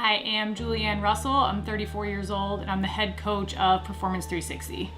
I am Julianne Russell. I'm 34 years old and I'm the head coach of Performance 360.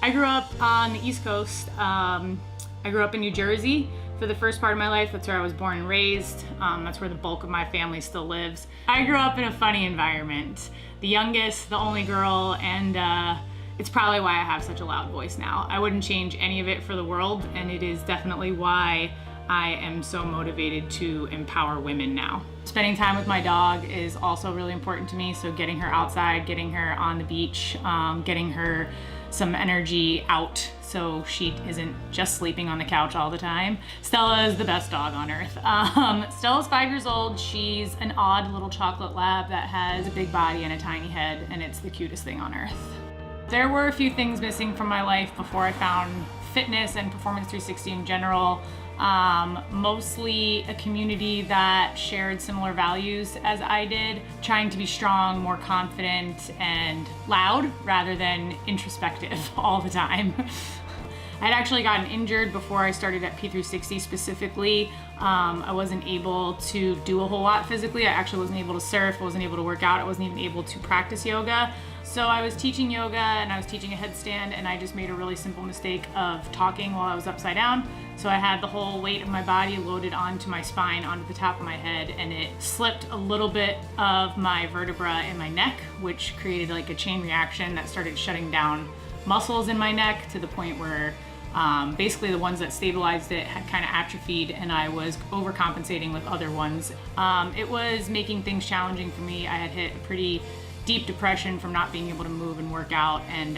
I grew up on the East Coast. I grew up in New Jersey for the first part of my life. That's where I was born and raised. That's where the bulk of my family still lives. I grew up in a funny environment. The youngest, the only girl, and it's probably why I have such a loud voice now. I wouldn't change any of it for the world, and it is definitely why I am so motivated to empower women now. Spending time with my dog is also really important to me, so getting her outside, getting her on the beach, getting her some energy out so she isn't just sleeping on the couch all the time. Stella is the best dog on earth. Stella's 5 years old. She's an odd little chocolate lab that has a big body and a tiny head, and it's the cutest thing on earth. There were a few things missing from my life before I found fitness and Performance 360 in general. Mostly a community that shared similar values as I did, trying to be strong, more confident, and loud rather than introspective all the time. I had actually gotten injured before I started at P360 specifically. I wasn't able to do a whole lot physically. I actually wasn't able to surf, I wasn't able to work out, I wasn't even able to practice yoga. So I was teaching yoga and I was teaching a headstand, and I just made a really simple mistake of talking while I was upside down. So I had the whole weight of my body loaded onto my spine, onto the top of my head, and it slipped a little bit of my vertebra in my neck, which created like a chain reaction that started shutting down muscles in my neck to the point where basically the ones that stabilized it had kind of atrophied, and I was overcompensating with other ones. It was making things challenging for me. I had hit a pretty deep depression from not being able to move and work out, and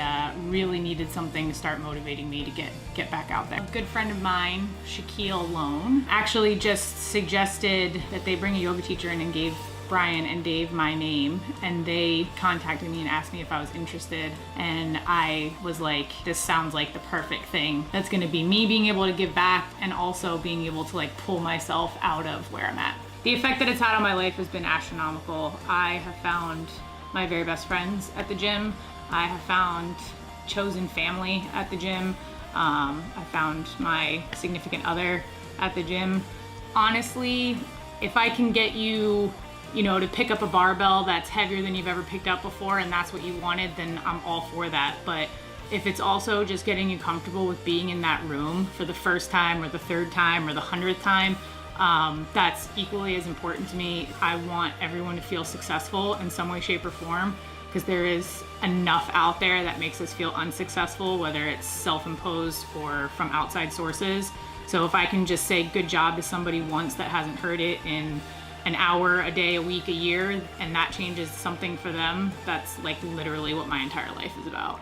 really needed something to start motivating me to get back out there. A good friend of mine, Shaquille Lone, actually just suggested that they bring a yoga teacher in and gave Brian and Dave my name, and they contacted me and asked me if I was interested, and I was like, this sounds like the perfect thing. That's gonna be me being able to give back and also being able to like pull myself out of where I'm at. The effect that it's had on my life has been astronomical. I have found my very best friends at the gym. I have found chosen family at the gym. I found my significant other at the gym. Honestly, if I can get you to pick up a barbell that's heavier than you've ever picked up before, and that's what you wanted, then I'm all for that. But if it's also just getting you comfortable with being in that room for the first time or the third time or the 100th time, that's equally as important to me. I want everyone to feel successful in some way, shape, or form, because there is enough out there that makes us feel unsuccessful, whether it's self-imposed or from outside sources. So if I can just say good job to somebody once that hasn't heard it in an hour, a day, a week, a year, and that changes something for them, that's like literally what my entire life is about.